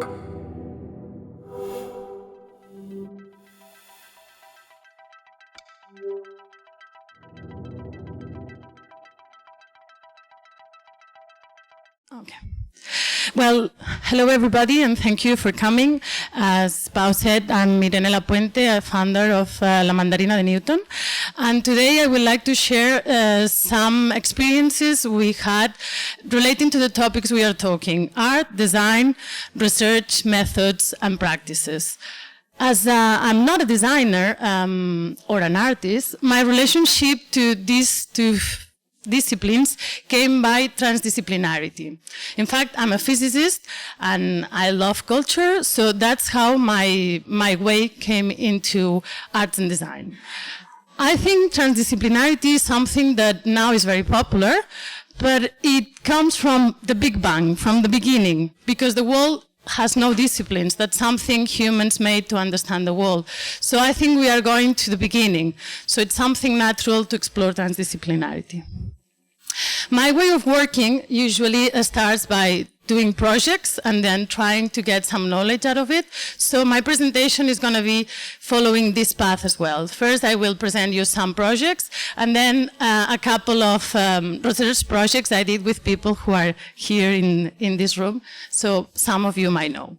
Okay. Well, hello everybody, and thank you for coming. As Pau said, I'm Irene Lapuente, a founder of La Mandarina de Newton. And today I would like to share some experiences we had relating to the topics we are talking: art, design, research, methods, and practices. As I'm not a designer or an artist, my relationship to these two disciplines came by transdisciplinarity. In fact, I'm a physicist and I love culture, so that's how my way came into arts and design. I think transdisciplinarity is something that now is very popular, but it comes from the Big Bang, from the beginning, because the world has no disciplines. That's something humans made to understand the world. So I think we are going to the beginning. So it's something natural to explore transdisciplinarity. My way of working usually starts by doing projects and then trying to get some knowledge out of it. So my presentation is going to be following this path as well. First, I will present you some projects, and then a couple of research projects I did with people who are here in this room, so some of you might know.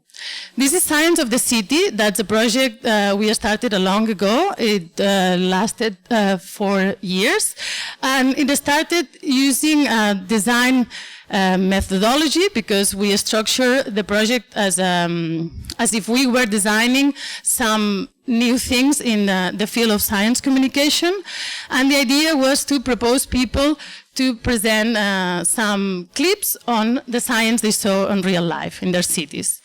This is Science of the City. That's a project we started long ago. It lasted 4 years. And it started using design methodology, because we structure the project as if we were designing some new things in the field of science communication. And the idea was to propose people to present some clips on the science they saw in real life in their cities.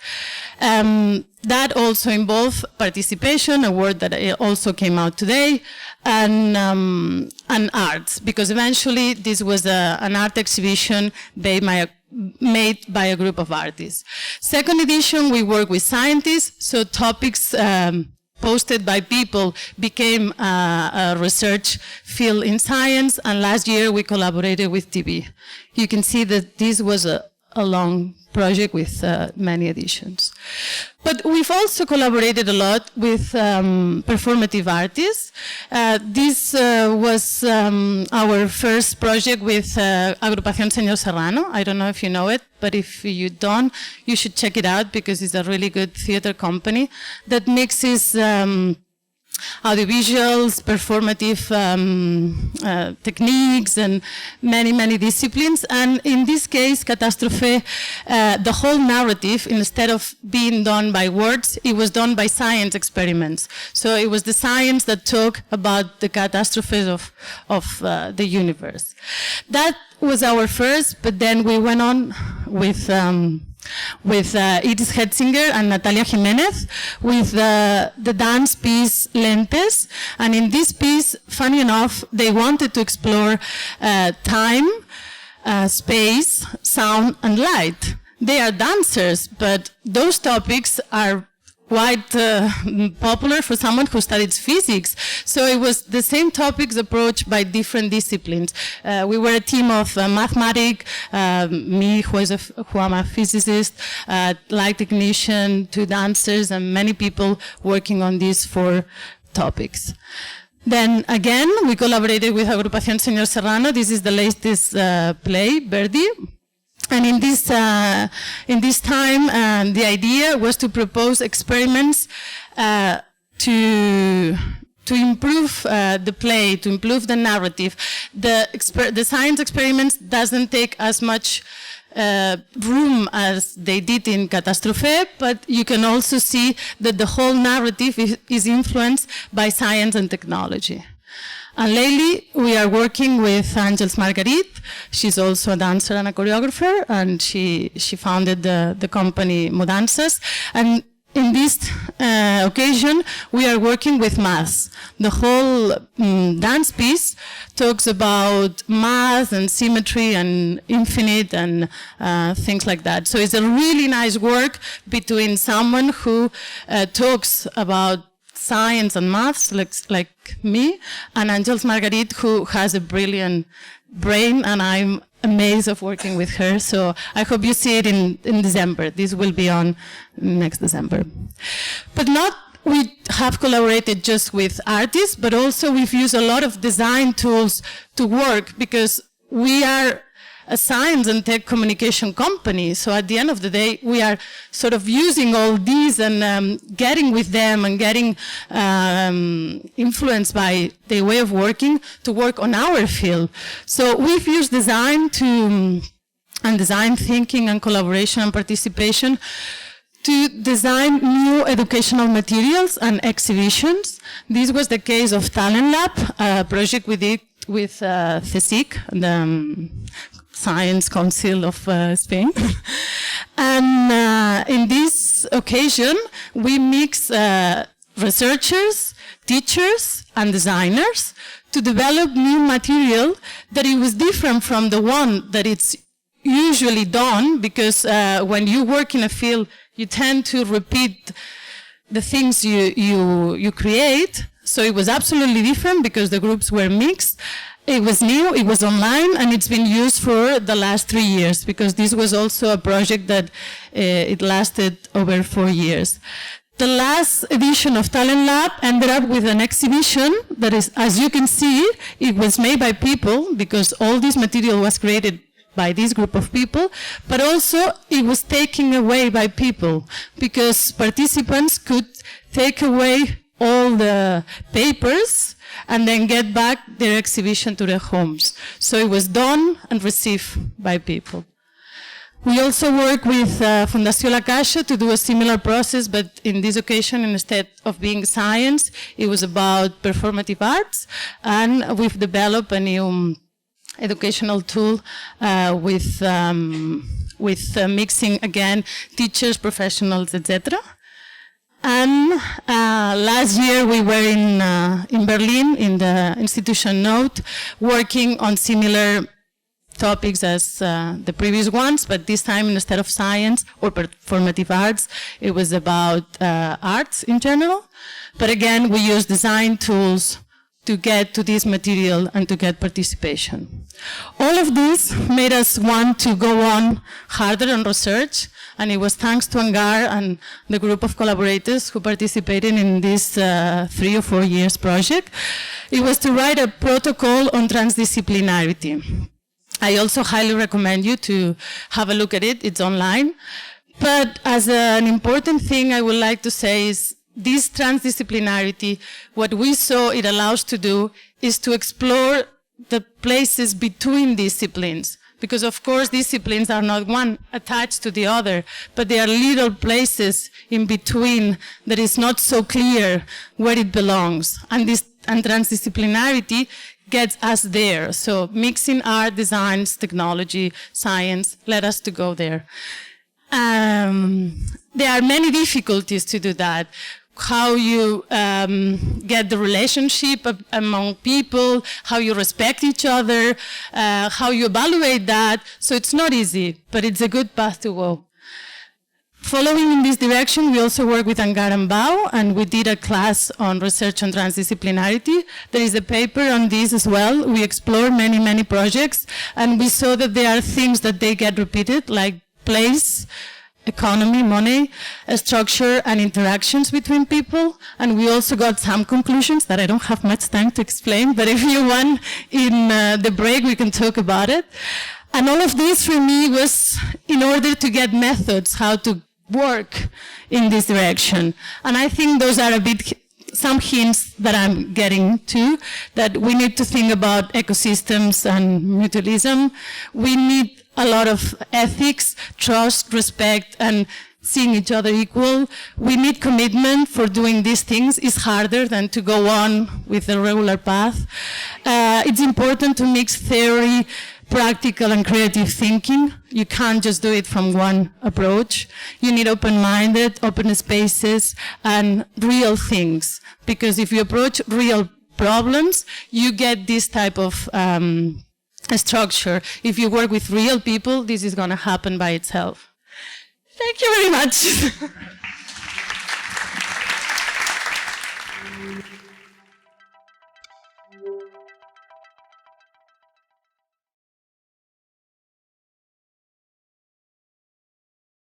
That also involved participation, a word that also came out today, and arts, because eventually this was an art exhibition made by a group of artists. Second edition, we work with scientists, so topics posted by people became a research field in science, and last year we collaborated with TV. You can see that this was a long project with many editions. But we've also collaborated a lot with performative artists. This was our first project with Agrupación Señor Serrano. I don't know if you know it, but if you don't, you should check it out, because it's a really good theater company that mixes audiovisuals, performative techniques, and many disciplines. And in this case, Catastrophe, the whole narrative, instead of being done by words, it was done by science experiments. So it was the science that talked about the catastrophes of the universe. That was our first, but then we went on with Iris Hetzinger and Natalia Jimenez with the dance piece Lentes. And in this piece, funny enough, they wanted to explore time, space, sound, and light. They are dancers, but those topics are quite popular for someone who studies physics. So it was the same topics approached by different disciplines. We were a team of mathematics, me who am a physicist, light technician, 2 dancers, and many people working on these 4 topics. Then again, we collaborated with Agrupación Señor Serrano. This is the latest play, Verdi. And in this time, the idea was to propose experiments to improve the play, to improve the narrative. The science experiments doesn't take as much room as they did in Catastrophe, but you can also see that the whole narrative is influenced by science and technology. And lately, we are working with Àngels Margarit. She's also a dancer and a choreographer, and she founded the company Mudanzas. And in this occasion, we are working with math. The whole dance piece talks about math and symmetry and infinite and things like that. So it's a really nice work between someone who talks about science and maths, like me, and Àngels Margarit, who has a brilliant brain, and I'm amazed of working with her. So I hope you see it in December. This will be on next December. But we have collaborated just with artists, but also we've used a lot of design tools to work, because we are a science and tech communication company. So at the end of the day, we are sort of using all these and getting with them and getting influenced by their way of working to work on our field. So we've used design and design thinking and collaboration and participation to design new educational materials and exhibitions. This was the case of Talent Lab, a project we did with CSIC, the Science Council of Spain. And in this occasion, we mix researchers, teachers, and designers to develop new material that it was different from the one that it's usually done, because when you work in a field, you tend to repeat the things you create. So it was absolutely different because the groups were mixed. It was new, it was online, and it's been used for the last 3 years, because this was also a project that it lasted over 4 years. The last edition of Talent Lab ended up with an exhibition that is, as you can see, it was made by people, because all this material was created by this group of people, but also it was taken away by people, because participants could take away all the papers and then get back their exhibition to their homes. So it was done and received by people. We also work with Fundació La Caixa to do a similar process, but in this occasion, instead of being science, it was about performative arts, and we've developed a new educational tool with mixing, again, teachers, professionals, etc. And last year we were in Berlin, in the institution Note, working on similar topics as the previous ones, but this time instead of science or performative arts, it was about arts in general. But again, we use design tools to get to this material and to get participation. All of this made us want to go on harder on research, and it was thanks to Angar and the group of collaborators who participated in this 3 or 4 years project. It was to write a protocol on transdisciplinarity. I also highly recommend you to have a look at it. It's online. But as an important thing I would like to say is this transdisciplinarity, what we saw it allows to do is to explore the places between disciplines. Because of course disciplines are not one attached to the other, but there are little places in between that is not so clear where it belongs. And transdisciplinarity gets us there. So mixing art, designs, technology, science, led us to go there. There are many difficulties to do that. How you get the relationship among people, how you respect each other, how you evaluate that. So it's not easy, but it's a good path to go. Following in this direction, we also work with Angar and Bao, and we did a class on research on transdisciplinarity. There is a paper on this as well. We explored many, many projects, and we saw that there are themes that they get repeated, like place, economy, money, structure, and interactions between people. And we also got some conclusions that I don't have much time to explain, but if you want, in the break, we can talk about it. And all of this for me was in order to get methods how to work in this direction. And I think those are some hints that I'm getting to, that we need to think about ecosystems and mutualism. We need a lot of ethics, trust, respect, and seeing each other equal. We need commitment for doing these things. It's harder than to go on with the regular path. It's important to mix theory, practical and creative thinking. You can't just do it from one approach. You need open-minded, open spaces, and real things. Because if you approach real problems, you get this type of structure. If you work with real people, this is going to happen by itself. Thank you very much.